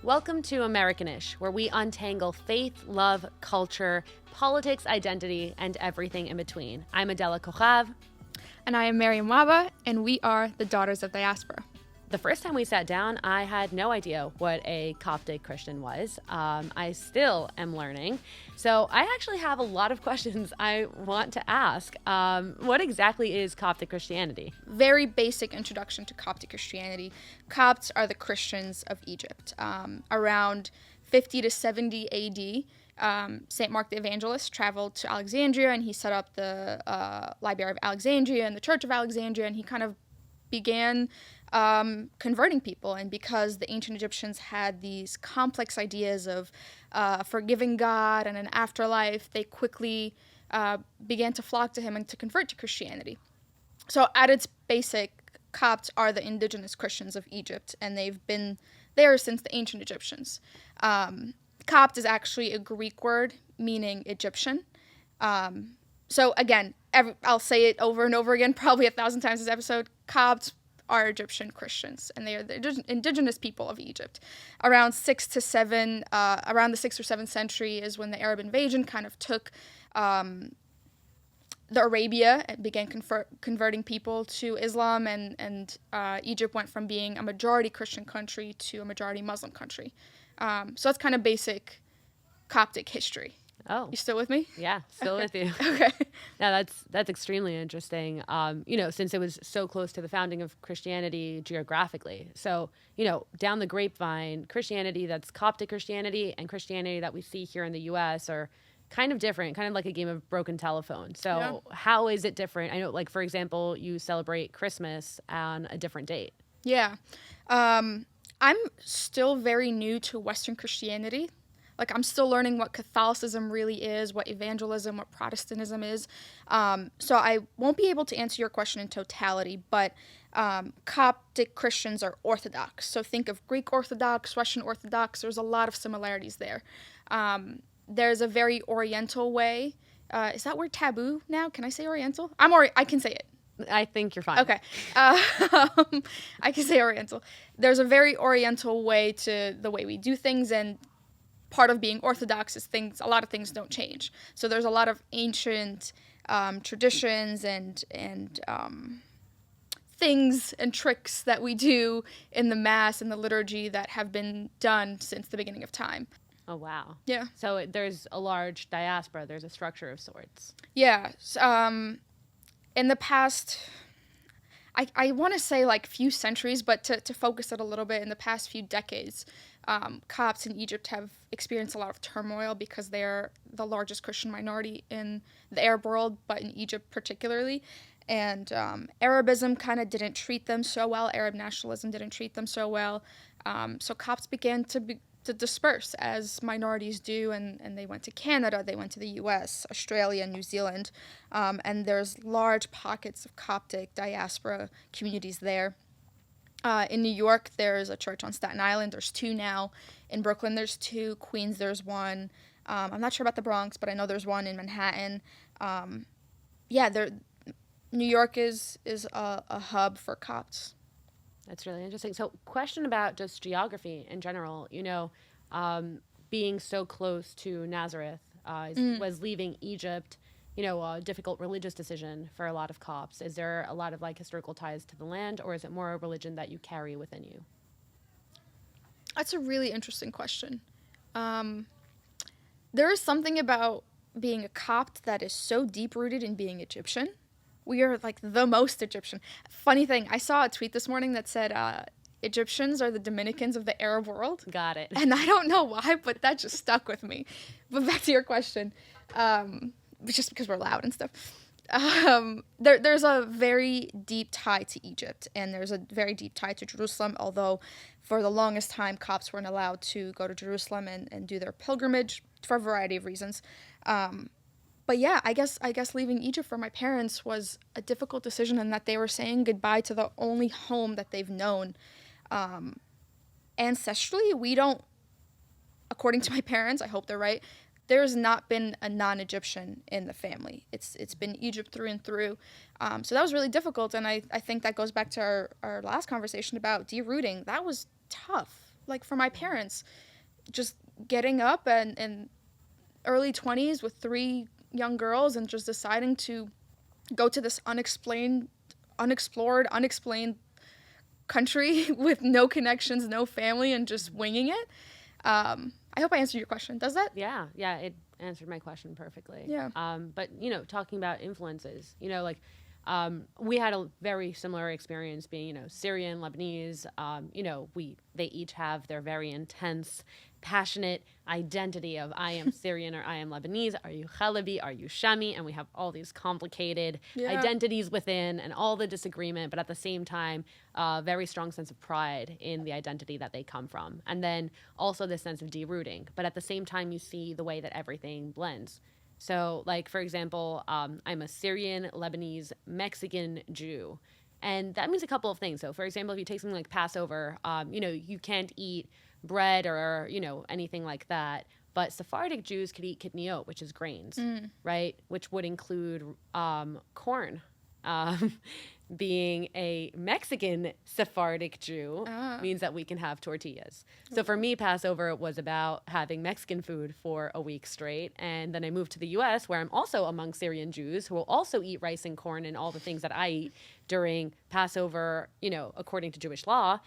Welcome to Americanish, where we untangle faith, love, culture, politics, identity, and everything in between. I'm Adela Kochav. And I am Mariam, and we are the Daughters of Diaspora. The first time we sat down, I had no idea what a Coptic Christian was. I still am learning. So I actually have a lot of questions I want to ask. What exactly is Coptic Christianity? Very basic introduction to Coptic Christianity. Copts are the Christians of Egypt. Around 50 to 70 AD, St. Mark the Evangelist traveled to Alexandria, and he set up the Library of Alexandria and the Church of Alexandria, and he kind of began converting people. And because the ancient Egyptians had these complex ideas of forgiving God and an afterlife, they quickly began to flock to him and to convert to Christianity. So at its basic, Copts are the indigenous Christians of Egypt, and they've been there since the ancient Egyptians. Copt is actually a Greek word meaning Egyptian. So again, I'll say it over and over again, probably 1,000 times this episode. Copts are Egyptian Christians, and they are the indigenous people of Egypt. Around the 6th or 7th century is when the Arab invasion kind of took the Arabia and began converting people to Islam, and Egypt went from being a majority Christian country to a majority Muslim country. So that's kind of basic Coptic history. Oh. You still with me? Yeah, still with you. Okay. Now that's extremely interesting, since it was so close to the founding of Christianity geographically. So, down the grapevine, Christianity that's Coptic Christianity and Christianity that we see here in the U.S. are kind of different, kind of like a game of broken telephone. So How is it different? I know, like, for example, you celebrate Christmas on a different date. Yeah. I'm still very new to Western Christianity. Like, I'm still learning what Catholicism really is, what evangelism, what Protestantism is. So I won't be able to answer your question in totality, but Coptic Christians are Orthodox. So think of Greek Orthodox, Russian Orthodox. There's a lot of similarities there. There's a very Oriental way. Is that word taboo now? Can I say Oriental? I can say it. I think you're fine. Okay. I can say Oriental. There's a very Oriental way to the way we do things, and part of being Orthodox is a lot of things don't change. So there's a lot of ancient traditions and things and tricks that we do in the Mass and the liturgy that have been done since the beginning of time. Oh, wow. Yeah. So there's a large diaspora. There's a structure of sorts. Yeah. In the past, I want to say like few centuries, but to focus it a little bit, in the past few decades, Copts in Egypt have experienced a lot of turmoil because they're the largest Christian minority in the Arab world, but in Egypt particularly. And Arabism kind of didn't treat them so well. Arab nationalism didn't treat them so well. So Copts began to disperse as minorities do, and they went to Canada, they went to the US, Australia, New Zealand, and there's large pockets of Coptic diaspora communities there. In New York, there's a church on Staten Island. There's 2 now. In Brooklyn, there's 2. Queens, there's 1. I'm not sure about the Bronx, but I know there's 1 in Manhattan. New York is a hub for Copts. That's really interesting. So, question about just geography in general. Being so close to Nazareth was leaving Egypt, a difficult religious decision for a lot of Copts. Is there a lot of historical ties to the land, or is it more a religion that you carry within you? That's a really interesting question. There is something about being a Copt that is so deep-rooted in being Egyptian. We are the most Egyptian. Funny thing, I saw a tweet this morning that said Egyptians are the Dominicans of the Arab world. Got it. And I don't know why, but that just stuck with me. But back to your question. Just because we're loud and stuff. There's a very deep tie to Egypt, and there's a very deep tie to Jerusalem, although for the longest time Copts weren't allowed to go to Jerusalem and do their pilgrimage for a variety of reasons. But yeah, I guess leaving Egypt for my parents was a difficult decision, in that they were saying goodbye to the only home that they've known. Ancestrally, we don't, according to my parents, I hope they're right, there's not been a non-Egyptian in the family. It's been Egypt through and through. So that was really difficult, and I think that goes back to our last conversation about derooting. That was tough. like for my parents, just getting up and early 20s with 3 young girls and just deciding to go to this unexplained country with no connections, no family, and just winging it. I hope I answered your question. Does that? Yeah, it answered my question perfectly. Yeah. But talking about influences, we had a very similar experience being, Syrian, Lebanese. They each have their very intense, passionate identity of I am Syrian or I am Lebanese. Are you Chalabi? Are you Shami? And we have all these complicated identities within and all the disagreement, but at the same time, a very strong sense of pride in the identity that they come from. And then also this sense of derooting. But at the same time, you see the way that everything blends. So, like, for example, I'm a Syrian, Lebanese, Mexican Jew. And that means a couple of things. So, for example, if you take something like Passover, you can't eat bread or, anything like that. But Sephardic Jews could eat kitniot, which is grains, right? Which would include corn. Being a Mexican Sephardic Jew means that we can have tortillas. So for me, Passover was about having Mexican food for a week straight. And then I moved to the U.S., where I'm also among Syrian Jews who will also eat rice and corn and all the things that I eat during Passover, according to Jewish law.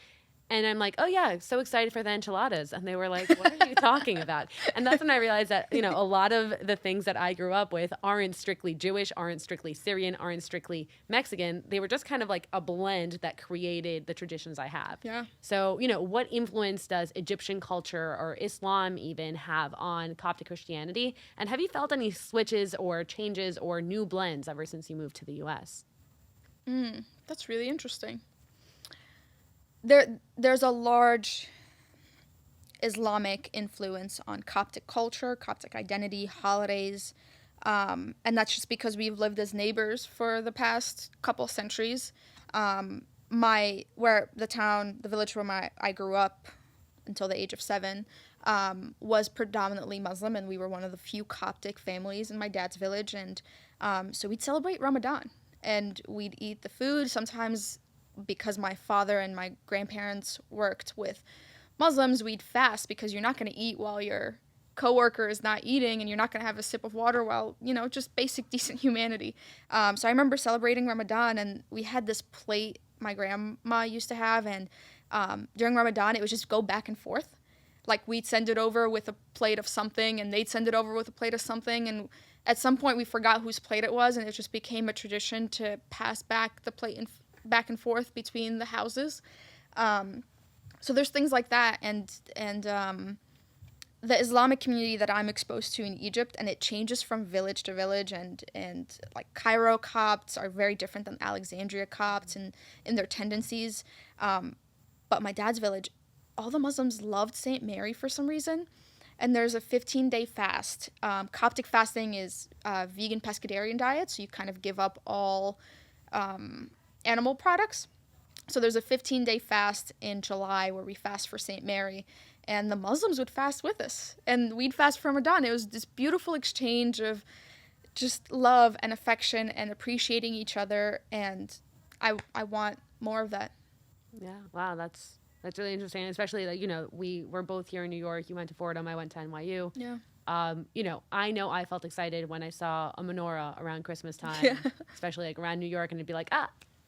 And I'm like, oh, yeah, so excited for the enchiladas. And they were like, what are you talking about? And that's when I realized that, a lot of the things that I grew up with aren't strictly Jewish, aren't strictly Syrian, aren't strictly Mexican. They were just kind of like a blend that created the traditions I have. Yeah. So, what influence does Egyptian culture or Islam even have on Coptic Christianity? And have you felt any switches or changes or new blends ever since you moved to the U.S.? That's really interesting. There's a large Islamic influence on Coptic culture, Coptic identity, holidays, and that's just because we've lived as neighbors for the past couple centuries. The village where I grew up until the age of 7 was predominantly Muslim, and we were one of the few Coptic families in my dad's village, and so we'd celebrate Ramadan, and we'd eat the food. Sometimes, because my father and my grandparents worked with Muslims, we'd fast because you're not going to eat while your coworker is not eating, and you're not going to have a sip of water while, just basic decent humanity. So I remember celebrating Ramadan, and we had this plate my grandma used to have, and during Ramadan, it would just go back and forth. Like, we'd send it over with a plate of something, and they'd send it over with a plate of something, and at some point we forgot whose plate it was, and it just became a tradition to pass back the plate and back and forth between the houses. So there's things like that, and the Islamic community that I'm exposed to in Egypt, and it changes from village to village, and like Cairo Copts are very different than Alexandria Copts in their tendencies. But my dad's village, all the Muslims loved St. Mary for some reason, and there's a 15-day fast. Coptic fasting is a vegan pescatarian diet, so you kind of give up all animal products. So there's a 15-day fast in July where we fast for St. Mary, and the Muslims would fast with us, and we'd fast for Ramadan. It was this beautiful exchange of just love and affection and appreciating each other, and I want more of that. Yeah, wow, that's really interesting, especially that, we were both here in New York. You went to Fordham, I went to NYU. Yeah. I know I felt excited when I saw a menorah around Christmas time, especially like around New York, and it'd be like,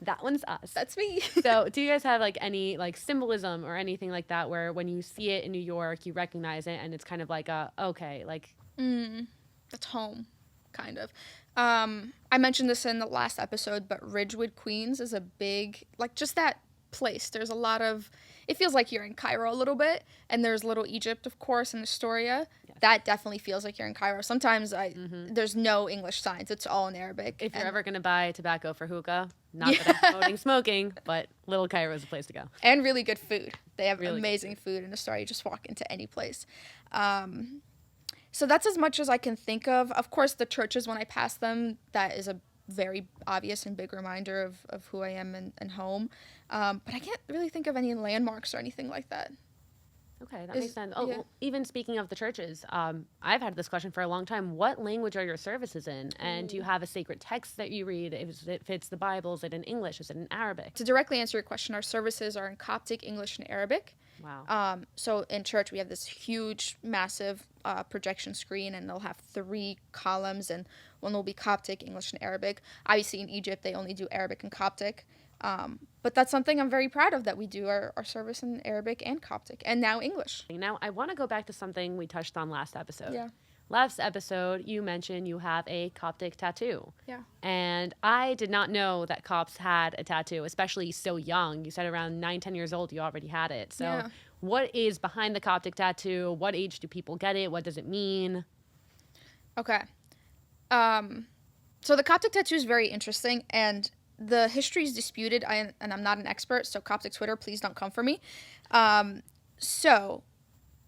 that one's us. That's me. So do you guys have like any like symbolism or anything like that where when you see it in New York, you recognize it and it's kind of like okay, like. That's home, kind of. I mentioned this in the last episode, but Ridgewood, Queens is a big, like, just that place. There's a lot of, it feels like you're in Cairo a little bit, and there's Little Egypt, of course, and Astoria. Yes. That definitely feels like you're in Cairo. Sometimes there's no English signs. It's all in Arabic. If you're ever going to buy tobacco for hookah, not that I'm promoting smoking, but Little Cairo is a place to go. And really good food. They have really amazing food in Astoria. You just walk into any place. So that's as much as I can think of. Of course, the churches, when I pass them, that is a very obvious and big reminder of who I am and home. But I can't really think of any landmarks or anything like that. Okay, that makes sense. Oh, yeah. Well, even speaking of the churches, I've had this question for a long time. What language are your services in? And do you have a sacred text that you read? If it's the Bible, is it in English? Is it in Arabic? To directly answer your question, our services are in Coptic, English, and Arabic. Wow. So in church, we have this huge, massive projection screen, and they'll have 3 columns, and one will be Coptic, English, and Arabic. Obviously, in Egypt, they only do Arabic and Coptic. But that's something I'm very proud of, that we do our service in Arabic and Coptic, and now English. Now, I want to go back to something we touched on last episode. Yeah. Last episode, you mentioned you have a Coptic tattoo. Yeah. And I did not know that Copts had a tattoo, especially so young. You said around 9, 10 years old, you already had it. So Yeah. what is behind the Coptic tattoo? What age do people get it? What does it mean? Okay. So the Coptic tattoo is very interesting, and the history is disputed, and I'm not an expert, so Coptic Twitter, please don't come for me. So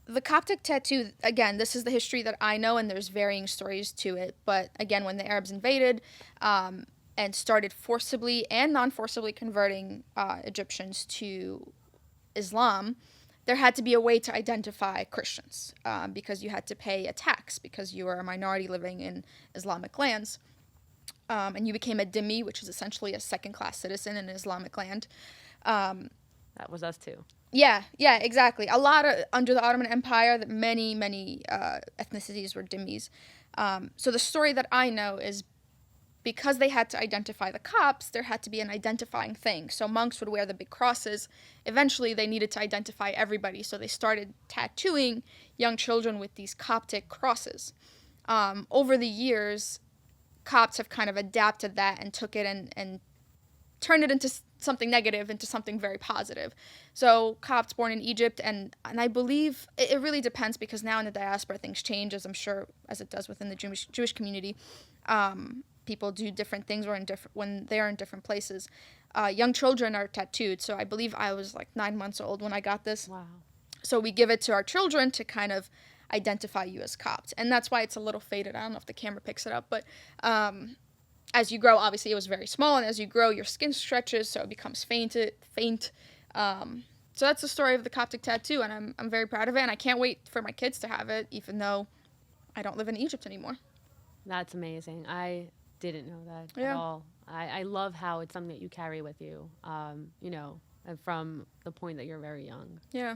the Coptic tattoo, again, this is the history that I know, and there's varying stories to it. But again, when the Arabs invaded and started forcibly and non-forcibly converting Egyptians to Islam, there had to be a way to identify Christians because you had to pay a tax because you were a minority living in Islamic lands. And you became a dhimmi, which is essentially a second-class citizen in an Islamic land. That was us too. Yeah, exactly. A lot of, under the Ottoman Empire, that many ethnicities were dhimmis. So the story that I know is because they had to identify the Copts, there had to be an identifying thing. So monks would wear the big crosses. Eventually, they needed to identify everybody, so they started tattooing young children with these Coptic crosses. Over the years, Copts have kind of adapted that and took it and turned it into something negative into something very positive. So Copts born in Egypt, and I believe it really depends, because now in the diaspora things change, as I'm sure as it does within the Jewish community. People do different things when they are in different places. Young children are tattooed, so I believe I was like 9 months old when I got this. Wow. So we give it to our children to kind of identify you as Copt, and that's why it's a little faded. I don't know if the camera picks it up, but as you grow, obviously it was very small, and as you grow, your skin stretches, so it becomes faint. So that's the story of the Coptic tattoo, and I'm very proud of it, and I can't wait for my kids to have it, even though I don't live in Egypt anymore. That's amazing. I didn't know that at all. I love how it's something that you carry with you, from the point that you're very young. Yeah.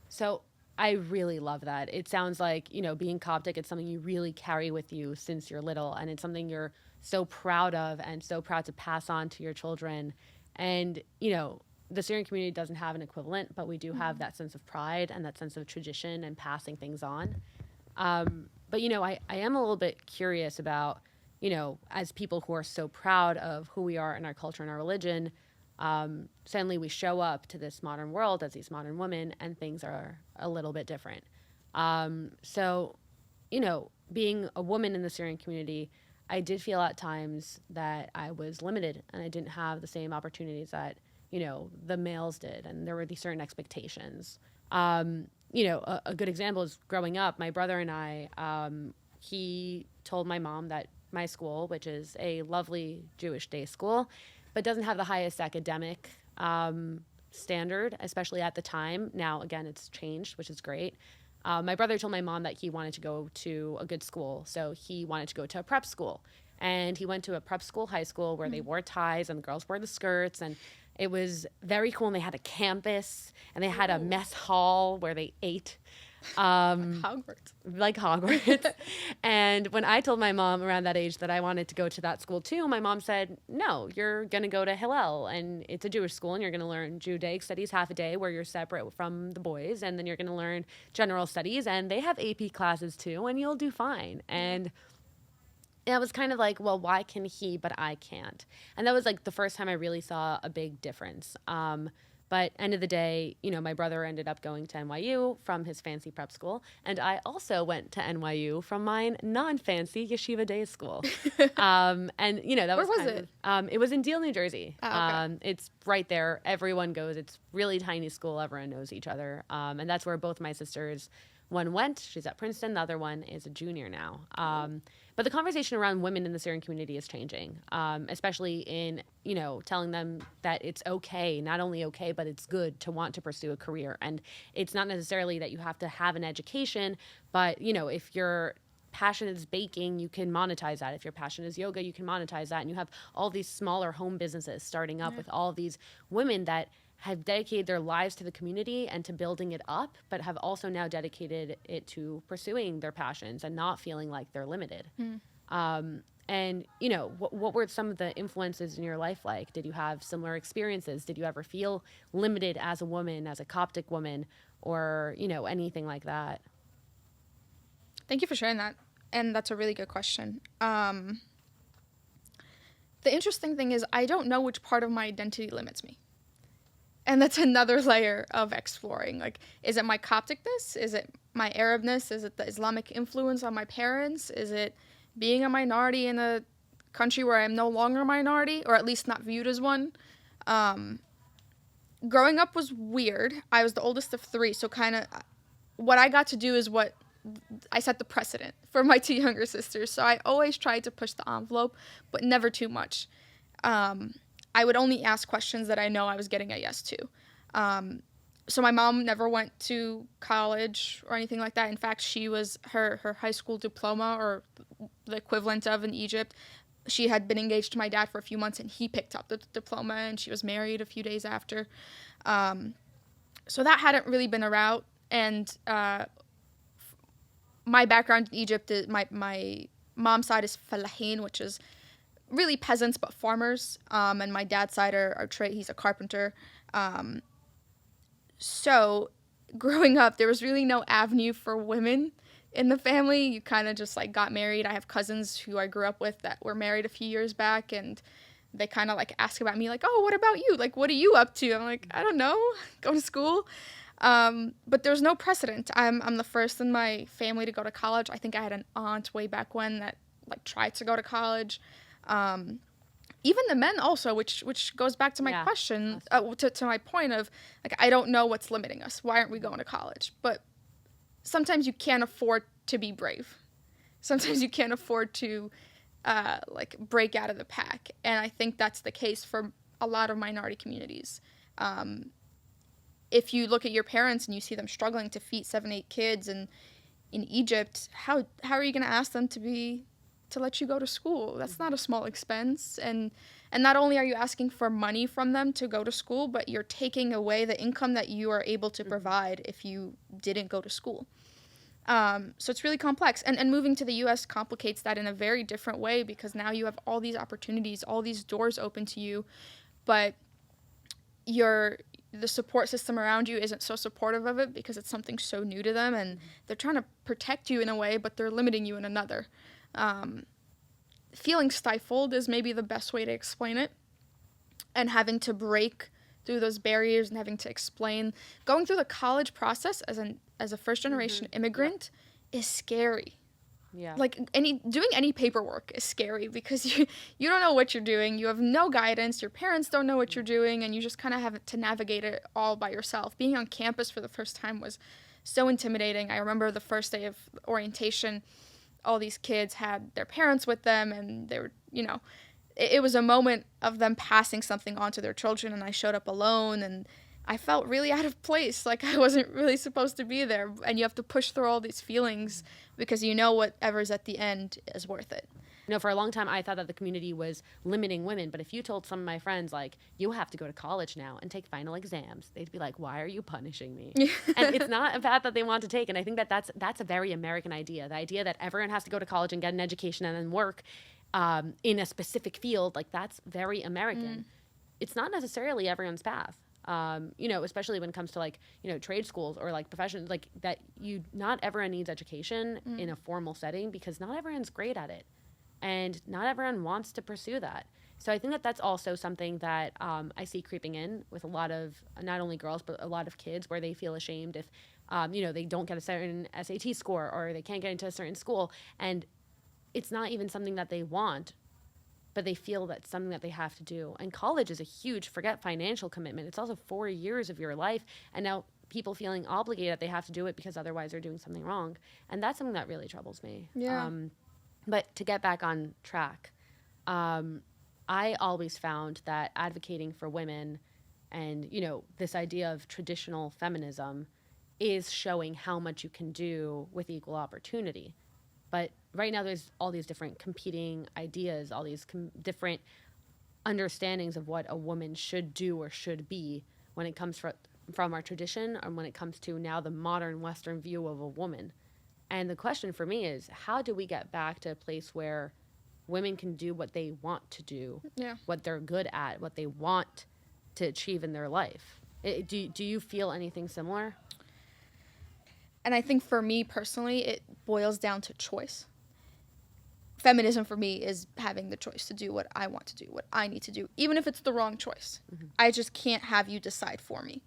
So I really love that. It sounds like, being Coptic, it's something you really carry with you since you're little, and it's something you're so proud of and so proud to pass on to your children. And, the Syrian community doesn't have an equivalent, but we do have that sense of pride and that sense of tradition and passing things on. But, I am a little bit curious about, as people who are so proud of who we are in our culture and our religion, suddenly we show up to this modern world as these modern women, and things are a little bit different. So, being a woman in the Syrian community, I did feel at times that I was limited and I didn't have the same opportunities that, the males did. And there were these certain expectations. A good example is growing up, my brother and I, he told my mom that my school, which is a lovely Jewish day school, but doesn't have the highest academic standard, especially at the time. Now, again, it's changed, which is great. My brother told my mom that he wanted to go to a good school, so he wanted to go to a prep school. And he went to a prep school, high school, where they wore ties and the girls wore the skirts, and it was very cool. And they had a campus, and they had a mess hall where they ate. Like Hogwarts. And when I told my mom around that age that I wanted to go to that school too, my mom said, no, you're going to go to Hillel, and it's a Jewish school, and you're going to learn Judaic studies half a day where you're separate from the boys, and then you're going to learn general studies, and they have AP classes too, and you'll do fine. And I was kind of like, well, why can he, but I can't? And that was like the first time I really saw a big difference. But end of the day, my brother ended up going to NYU from his fancy prep school. And I also went to NYU from my non-fancy yeshiva day school. And, that was Where was it? It was in Deal, New Jersey. Oh, okay. It's right there. Everyone goes. It's really tiny school. Everyone knows each other. And that's where both my sisters, one went. She's at Princeton. The other one is a junior now. But the conversation around women in the Syrian community is changing, especially in, telling them that it's okay, not only okay, but it's good to want to pursue a career. And it's not necessarily that you have to have an education, but, if your passion is baking, you can monetize that. If your passion is yoga, you can monetize that. And you have all these smaller home businesses starting up with all these women that have dedicated their lives to the community and to building it up, but have also now dedicated it to pursuing their passions and not feeling like they're limited. And, you know, what were some of the influences in your life like? Did you have similar experiences? Did you ever feel limited as a woman, as a Coptic woman, or, you know, anything like that? Thank you for sharing that. And that's a really good question. The interesting thing is I don't know which part of my identity limits me. And that's another layer of exploring. Like, is it my Copticness? Is it my Arabness? Is it the Islamic influence on my parents? Is it being a minority in a country where I'm no longer a minority, or at least not viewed as one? Growing up was weird. I was the oldest of three, so kind of what I got to do is what I set the precedent for my two younger sisters. So I always tried to push the envelope, but never too much. I would only ask questions that I know I was getting a yes to. So my mom never went to college or anything like that. In fact, she was her high school diploma, or the equivalent of in Egypt, she had been engaged to my dad for a few months, and he picked up the diploma, and she was married a few days after. So that hadn't really been a route. And my background in Egypt, my mom's side is Falahin, which is really peasants but farmers. And my dad's side are trade. He's a carpenter. So growing up, there was really no avenue for women in the family. You kind of just like got married. I have cousins who I grew up with that were married a few years back, and they kind of like ask about me, like, oh, what about you? Like, what are you up to? I'm like, I don't know, go to school. But there's no precedent. I'm the first in my family to go to college. I think I had an aunt way back when that like tried to go to college. Even the men also, which goes back to my question, to my point of, like, I don't know what's limiting us. Why aren't we going to college? But sometimes you can't afford to be brave. Sometimes you can't afford to, like, break out of the pack. And I think that's the case for a lot of minority communities. If you look at your parents and you see them struggling to feed 7-8 kids in Egypt, how are you going to ask them to let you go to school? That's not a small expense. And not only are you asking for money from them to go to school, but you're taking away the income that you are able to provide if you didn't go to school. So it's really complex. And moving to the U.S. complicates that in a very different way, because now you have all these opportunities, all these doors open to you, but the support system around you isn't so supportive of it because it's something so new to them, and they're trying to protect you in a way, but they're limiting you in another. Feeling stifled is maybe the best way to explain it, and having to break through those barriers and having to explain. Going through the college process as a first generation immigrant is scary. Yeah. Like doing any paperwork is scary because you don't know what you're doing. You have no guidance. Your parents don't know what you're doing, and you just kind of have to navigate it all by yourself. Being on campus for the first time was so intimidating. I remember the first day of orientation, all these kids had their parents with them, and they were, it was a moment of them passing something on to their children, and I showed up alone, and I felt really out of place, like I wasn't really supposed to be there. And you have to push through all these feelings because whatever's at the end is worth it. For a long time, I thought that the community was limiting women. But if you told some of my friends, like, you have to go to college now and take final exams, they'd be like, why are you punishing me? And it's not a path that they want to take. And I think that that's a very American idea. The idea that everyone has to go to college and get an education and then work in a specific field, like, that's very American. It's not necessarily everyone's path. Especially when it comes to like, trade schools or like professions, like that not everyone needs education in a formal setting because not everyone's great at it and not everyone wants to pursue that. So I think that that's also something that I see creeping in with a lot of not only girls, but a lot of kids where they feel ashamed if, they don't get a certain SAT score or they can't get into a certain school. And it's not even something that they want, but they feel that's something that they have to do. And college is a huge, forget financial commitment. It's also 4 years of your life. And now people feeling obligated that they have to do it because otherwise they're doing something wrong. And that's something that really troubles me. Yeah. But to get back on track, I always found that advocating for women and, this idea of traditional feminism is showing how much you can do with equal opportunity. But right now there's all these different competing ideas, all these different understandings of what a woman should do or should be, when it comes from our tradition and when it comes to now the modern Western view of a woman. And the question for me is, how do we get back to a place where women can do what they want to do, what they're good at, what they want to achieve in their life? Do you feel anything similar? And I think for me personally, it boils down to choice. Feminism for me is having the choice to do what I want to do, what I need to do, even if it's the wrong choice. Mm-hmm. I just can't have you decide for me.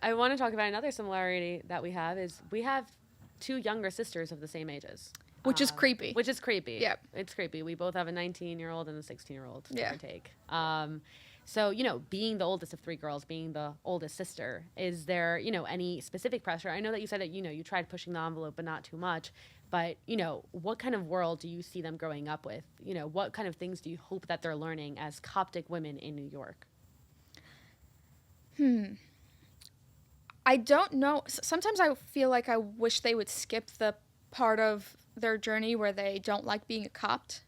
I want to talk about another similarity that we have is we have 2 younger sisters of the same ages. Which is creepy. Which is creepy. Yeah. It's creepy. We both have a 19-year-old and a 16-year-old, give or take. So, being the oldest of 3 girls, being the oldest sister, is there, any specific pressure? I know that you said that, you tried pushing the envelope, but not too much. But, what kind of world do you see them growing up with? What kind of things do you hope that they're learning as Coptic women in New York? I don't know. Sometimes I feel like I wish they would skip the part of their journey where they don't like being a Copt.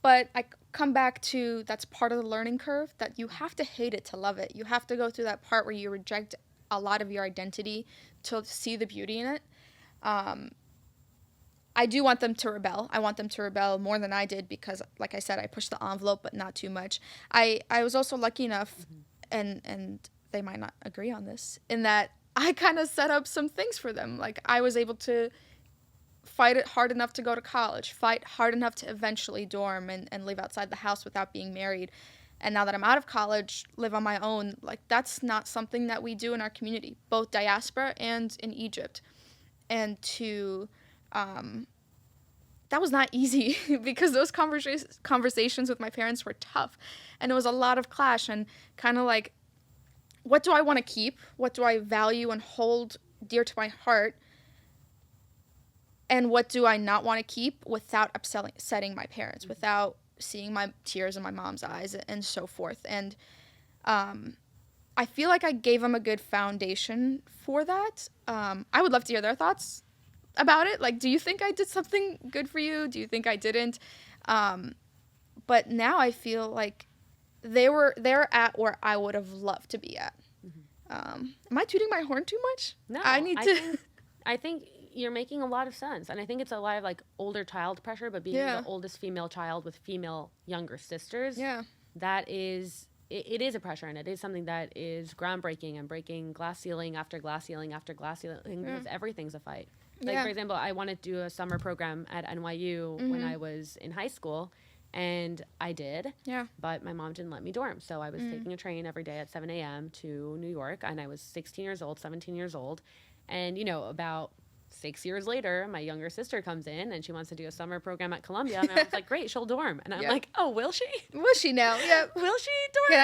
But I come back to that's part of the learning curve, that you have to hate it to love it. You have to go through that part where you reject a lot of your identity to see the beauty in it. I do want them to rebel. I want them to rebel more than I did because, like I said, I pushed the envelope, but not too much. I was also lucky enough, and they might not agree on this, in that I kind of set up some things for them. Like, I was able to fight it hard enough to go to college, fight hard enough to eventually dorm and live outside the house without being married. And now that I'm out of college, live on my own. Like, that's not something that we do in our community, both diaspora and in Egypt. And that was not easy because those conversations with my parents were tough. And it was a lot of clash and kind of like, what do I want to keep? What do I value and hold dear to my heart? And what do I not want to keep without upsetting my parents, without seeing my tears in my mom's eyes and so forth. And I feel like I gave them a good foundation for that. I would love to hear their thoughts about it. Like, do you think I did something good for you? Do you think I didn't? But now I feel like they're at where I would have loved to be at. Am I tooting my horn too much? No, I think you're making a lot of sense. And I think it's a lot of like older child pressure, but being the oldest female child with female younger sisters, that is, it is a pressure, and it is something that is groundbreaking and breaking glass ceiling after glass ceiling after glass ceiling because everything's a fight. Like, for example, I wanted to do a summer program at NYU when I was in high school, and I did, but my mom didn't let me dorm. So I was taking a train every day at 7 a.m. to New York, and I was 16 years old, 17 years old. And, about 6 years later, my younger sister comes in, and she wants to do a summer program at Columbia. And I was like, great, she'll dorm. And I'm like, oh, will she? Will she now? Yeah. Will she dorm?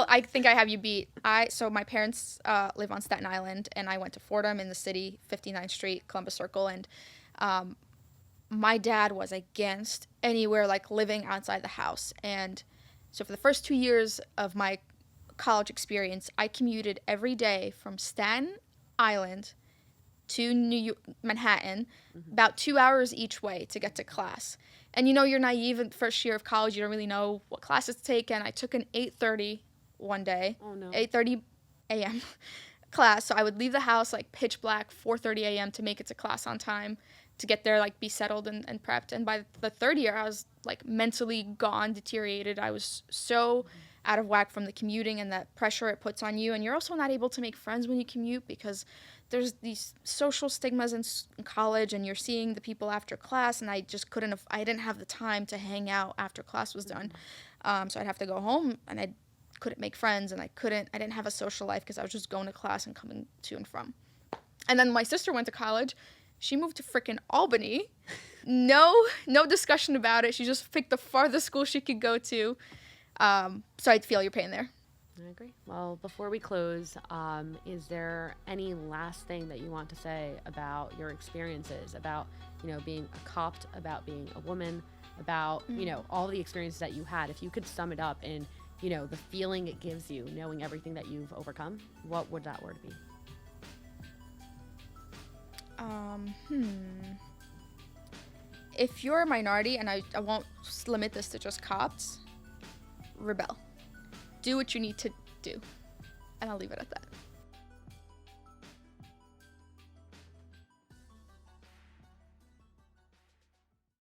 I think I have you beat. So my parents live on Staten Island, and I went to Fordham in the city, 59th Street, Columbus Circle. And my dad was against anywhere like living outside the house. And so for the first 2 years of my college experience, I commuted every day from Staten Island to Manhattan, about 2 hours each way to get to class. And you're naive in the first year of college. You don't really know what classes to take. And I took an 8:30 one day, 8:30 a.m. class. So I would leave the house like pitch black, 4:30 a.m. to make it to class on time, to get there, like be settled and prepped. And by the third year, I was like mentally gone, deteriorated. I was so out of whack from the commuting and that pressure it puts on you. And you're also not able to make friends when you commute because there's these social stigmas in college, and you're seeing the people after class, and I just I didn't have the time to hang out after class was done. So I'd have to go home, and I couldn't make friends, and I didn't have a social life because I was just going to class and coming to and from. And then my sister went to college. She moved to frickin' Albany. No discussion about it. She just picked the farthest school she could go to. So I feel your pain there. I agree. Well, before we close, is there any last thing that you want to say about your experiences, about, being a Copt, about being a woman, about, all the experiences that you had? If you could sum it up in, the feeling it gives you, knowing everything that you've overcome, what would that word be? If you're a minority, and I won't limit this to just Copts, rebel. Do what you need to do. And I'll leave it at that.